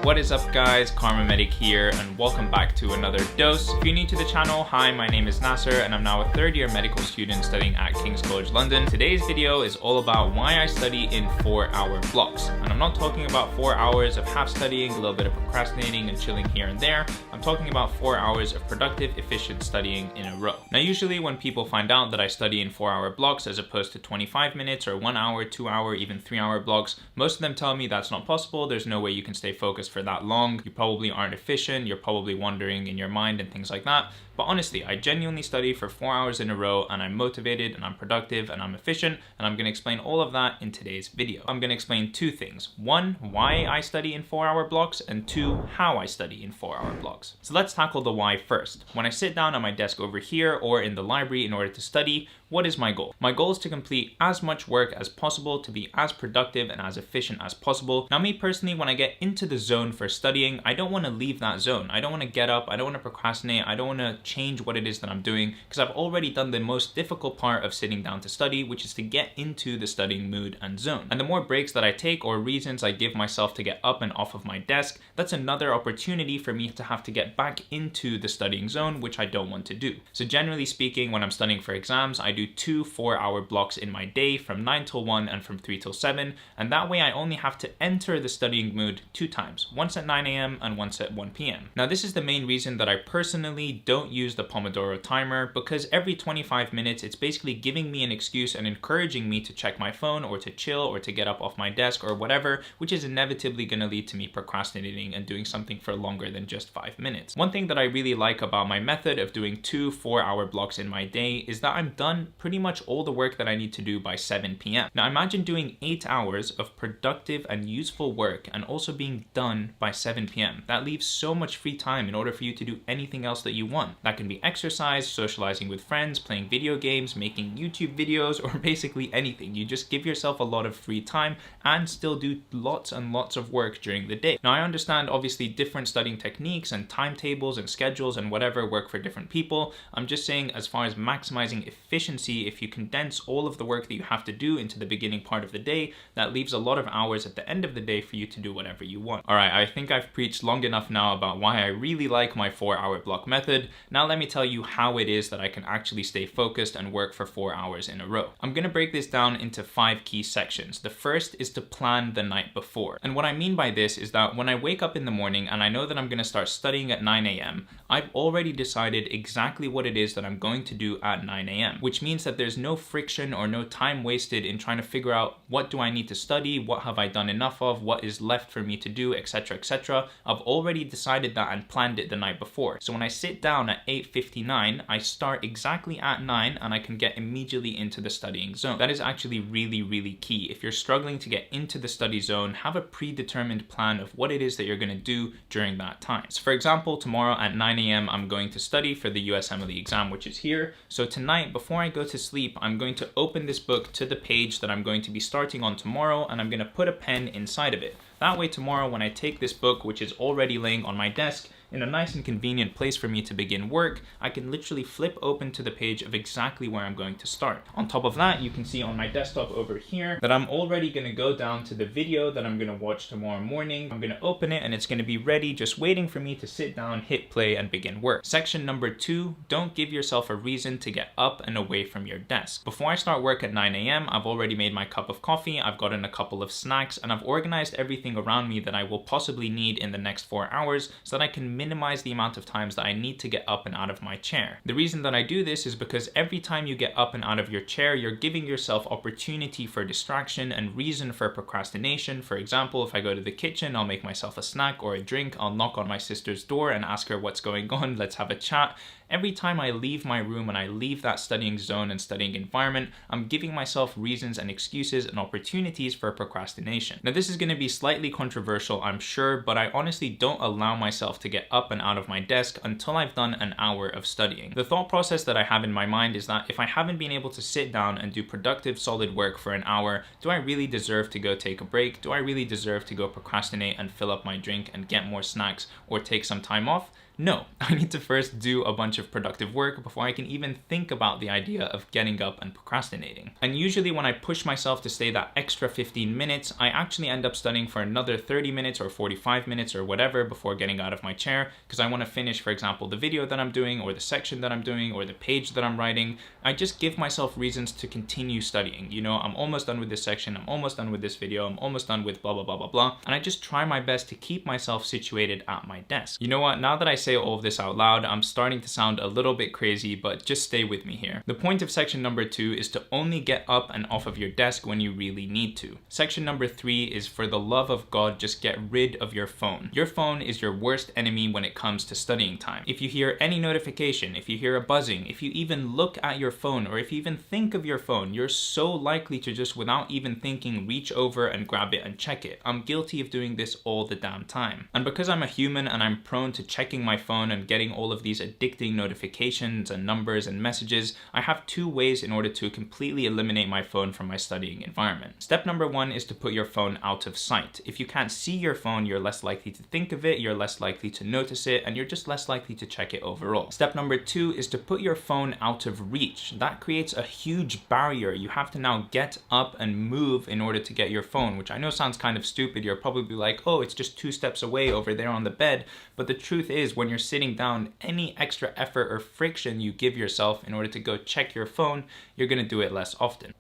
What is up guys, Karma Medic here and welcome back to another dose. If you're new to the channel, hi, my name is Nasser and I'm now a third year medical student studying at King's College London. Today's video is all about why I study in 4-hour blocks. And I'm not talking about 4 hours of half studying, a little bit of procrastinating and chilling here and there. I'm talking about 4 hours of productive, efficient studying in a row. Now usually when people find out that I study in 4-hour blocks as opposed to 25 minutes or 1 hour, 2 hour, even 3-hour blocks, most of them tell me that's not possible. There's no way you can stay focused for that long. You probably aren't efficient. You're probably wandering in your mind and things like that. But honestly, I genuinely study for 4 hours in a row and I'm motivated and I'm productive and I'm efficient, and I'm going to explain all of that in today's video. I'm going to explain two things. One, why I study in 4-hour blocks, and two, how I study in 4-hour blocks. So let's tackle the why first. When I sit down at my desk over here or in the library in order to study, what is my goal? My goal is to complete as much work as possible, to be as productive and as efficient as possible. Now me personally, when I get into the zone for studying, I don't want to leave that zone. I don't want to get up, I don't want to procrastinate, I don't want to change what it is that I'm doing, because I've already done the most difficult part of sitting down to study, which is to get into the studying mood and zone. And the more breaks that I take or reasons I give myself to get up and off of my desk, that's another opportunity for me to have to get back into the studying zone, which I don't want to do. So generally speaking, when I'm studying for exams, I do 2 4-hour blocks in my day from 9 till 1 and from 3 till 7, and that way I only have to enter the studying mood 2 times, once at 9 a.m. and once at 1 p.m. Now this is the main reason that I personally don't use the Pomodoro timer, because every 25 minutes it's basically giving me an excuse and encouraging me to check my phone or to chill or to get up off my desk or whatever, which is inevitably going to lead to me procrastinating and doing something for longer than just 5 minutes. One thing that I really like about my method of doing 2 4-hour blocks in my day is that I'm done pretty much all the work that I need to do by 7 p.m. Now imagine doing 8 hours of productive and useful work and also being done by 7 p.m. That leaves so much free time in order for you to do anything else that you want. That can be exercise, socializing with friends, playing video games, making YouTube videos, or basically anything. You just give yourself a lot of free time and still do lots and lots of work during the day. Now I understand obviously different studying techniques and timetables and schedules and whatever work for different people. I'm just saying, as far as maximizing efficiency, if you condense all of the work that you have to do into the beginning part of the day, that leaves a lot of hours at the end of the day for you to do whatever you want. Alright, I think I've preached long enough now about why I really like my 4-hour block method. Now let me tell you how it is that I can actually stay focused and work for 4 hours in a row. I'm going to break this down into 5 key sections. The first is to plan the night before. And what I mean by this is that when I wake up in the morning and I know that I'm going to start studying at 9 a.m., I've already decided exactly what it is that I'm going to do at 9 a.m., which means that there's no friction or no time wasted in trying to figure out what do I need to study, what have I done enough of, what is left for me to do, etc, etc. I've already decided that and planned it the night before. So when I sit down at 8:59, I start exactly at 9 and I can get immediately into the studying zone. That is actually really, really key. If you're struggling to get into the study zone, have a predetermined plan of what it is that you're going to do during that time. So for example, tomorrow at 9 a.m. I'm going to study for the USMLE exam, which is here. So tonight, before I go to sleep, I'm going to open this book to the page that I'm going to be starting on tomorrow, and I'm going to put a pen inside of it. That way tomorrow when I take this book, which is already laying on my desk, in a nice and convenient place for me to begin work, I can literally flip open to the page of exactly where I'm going to start. On top of that, you can see on my desktop over here that I'm already going to go down to the video that I'm going to watch tomorrow morning. I'm going to open it and it's going to be ready, just waiting for me to sit down, hit play, and begin work. Section number 2, don't give yourself a reason to get up and away from your desk. Before I start work at 9 a.m., I've already made my cup of coffee, I've gotten a couple of snacks, and I've organized everything around me that I will possibly need in the next 4 hours so that I can minimize the amount of times that I need to get up and out of my chair. The reason that I do this is because every time you get up and out of your chair, you're giving yourself opportunity for distraction and reason for procrastination. For example, if I go to the kitchen, I'll make myself a snack or a drink, I'll knock on my sister's door and ask her what's going on, let's have a chat. Every time I leave my room and I leave that studying zone and studying environment, I'm giving myself reasons and excuses and opportunities for procrastination. Now this is going to be slightly controversial, I'm sure, but I honestly don't allow myself to get up and out of my desk until I've done an hour of studying. The thought process that I have in my mind is that if I haven't been able to sit down and do productive, solid work for an hour, do I really deserve to go take a break? Do I really deserve to go procrastinate and fill up my drink and get more snacks or take some time off? No, I need to first do a bunch of of productive work before I can even think about the idea of getting up and procrastinating. And usually when I push myself to stay that extra 15 minutes, I actually end up studying for another 30 minutes or 45 minutes or whatever before getting out of my chair, because I want to finish, for example, the video that I'm doing or the section that I'm doing or the page that I'm writing. I just give myself reasons to continue studying. You know, I'm almost done with this section, I'm almost done with this video, I'm almost done with blah, blah, blah, blah, blah. And I just try my best to keep myself situated at my desk. You know what? Now that I say all of this out loud, I'm starting to sound a little bit crazy, but just stay with me here. The point of section number 2 is to only get up and off of your desk when you really need to. Section number 3 is, for the love of God, just get rid of your phone. Your phone is your worst enemy when it comes to studying time. If you hear any notification, if you hear a buzzing, if you even look at your phone, or if you even think of your phone, you're so likely to just, without even thinking, reach over and grab it and check it. I'm guilty of doing this all the damn time. And because I'm a human and I'm prone to checking my phone and getting all of these addicting notifications and numbers and messages, I have 2 ways in order to completely eliminate my phone from my studying environment. Step number 1 is to put your phone out of sight. If you can't see your phone, you're less likely to think of it, you're less likely to notice it, and you're just less likely to check it overall. Step number 2 is to put your phone out of reach. That creates a huge barrier. You have to now get up and move in order to get your phone, which I know sounds kind of stupid. You're probably like, oh, it's just 2 steps away over there on the bed. But the truth is, when you're sitting down, any extra effort or friction you give yourself in order to go check your phone, you're gonna do it less often.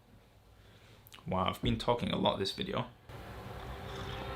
Wow, I've been talking a lot this video.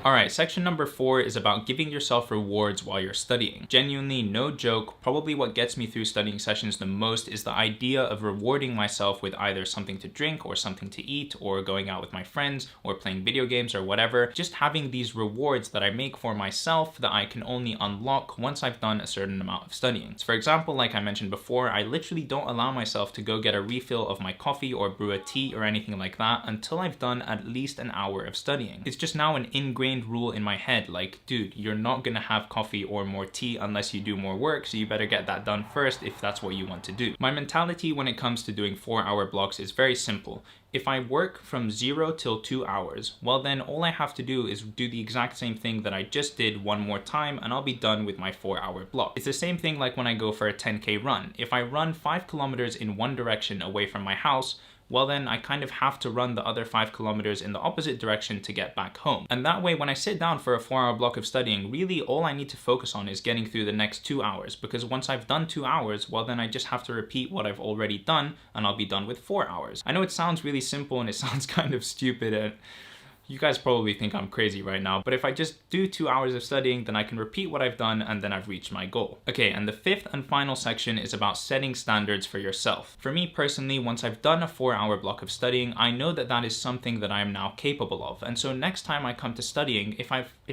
Alright, section number 4 is about giving yourself rewards while you're studying. Genuinely, no joke, probably what gets me through studying sessions the most is the idea of rewarding myself with either something to drink or something to eat, or going out with my friends, or playing video games or whatever. Just having these rewards that I make for myself that I can only unlock once I've done a certain amount of studying. So for example, like I mentioned before, I literally don't allow myself to go get a refill of my coffee or brew a tea or anything like that until I've done at least an hour of studying. It's just now an ingrained rule in my head, like, dude, you're not gonna have coffee or more tea unless you do more work, so you better get that done first if that's what you want to do. My mentality when it comes to doing 4-hour blocks is very simple. If I work from 0 till 2 hours, well then all I have to do is do the exact same thing that I just did one more time and I'll be done with my 4-hour block. It's the same thing like when I go for a 10K run. If I run 5 kilometers in one direction away from my house, well then I kind of have to run the other 5 kilometers in the opposite direction to get back home. And that way, when I sit down for a 4-hour block of studying, really all I need to focus on is getting through the next 2 hours, because once I've done 2 hours, well then I just have to repeat what I've already done and I'll be done with 4 hours. I know it sounds really simple and it sounds kind of stupid, and you guys probably think I'm crazy right now, but if I just do 2 hours of studying, then I can repeat what I've done and then I've reached my goal. Okay, and the 5th and final section is about setting standards for yourself. For me personally, once I've done a 4-hour block of studying, I know that that is something that I am now capable of. And so next time I come to studying, if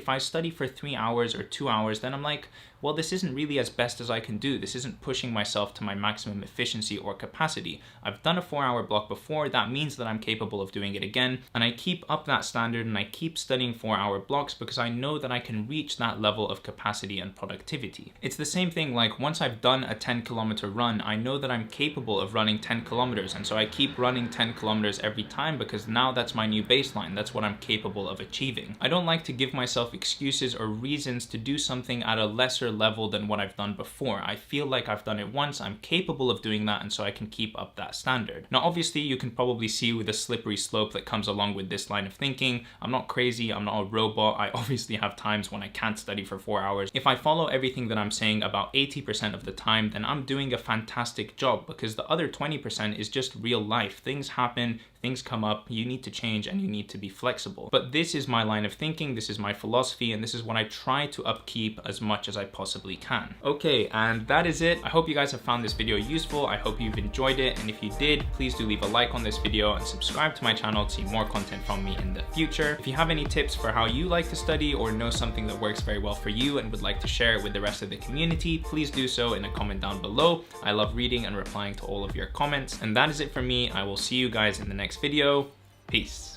I study for 3 hours or 2 hours, then I'm like, well, this isn't really as best as I can do. This isn't pushing myself to my maximum efficiency or capacity. I've done a 4-hour block before. That means that I'm capable of doing it again. And I keep up that standard and I keep studying 4-hour blocks because I know that I can reach that level of capacity and productivity. It's the same thing like once I've done a 10-kilometer run, I know that I'm capable of running 10 kilometers. And so I keep running 10 kilometers every time because now that's my new baseline. That's what I'm capable of achieving. I don't like to give myself excuses or reasons to do something at a lesser level than what I've done before. I feel like I've done it once, I'm capable of doing that, and so I can keep up that standard. Now obviously you can probably see with the slippery slope that comes along with this line of thinking, I'm not crazy, I'm not a robot. I obviously have times when I can't study for 4 hours. If I follow everything that I'm saying about 80% of the time, then I'm doing a fantastic job, because the other 20% is just real life. Things happen, things come up, you need to change and you need to be flexible. But this is my line of thinking, this is my philosophy, and this is what I try to upkeep as much as I possibly can. Okay, and that is it. I hope you guys have found this video useful. I hope you've enjoyed it, and if you did, please do leave a like on this video and subscribe to my channel to see more content from me in the future. If you have any tips for how you like to study or know something that works very well for you and would like to share it with the rest of the community, please do so in a comment down below. I love reading and replying to all of your comments. And that is it for me. I will see you guys in the next video. Peace.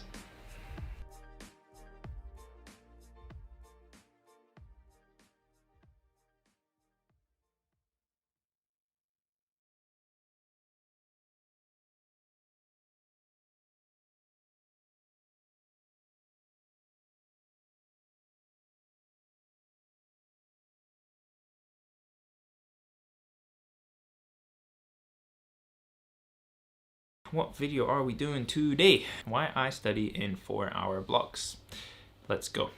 What video are we doing today? Why I study in 4-hour blocks. Let's go.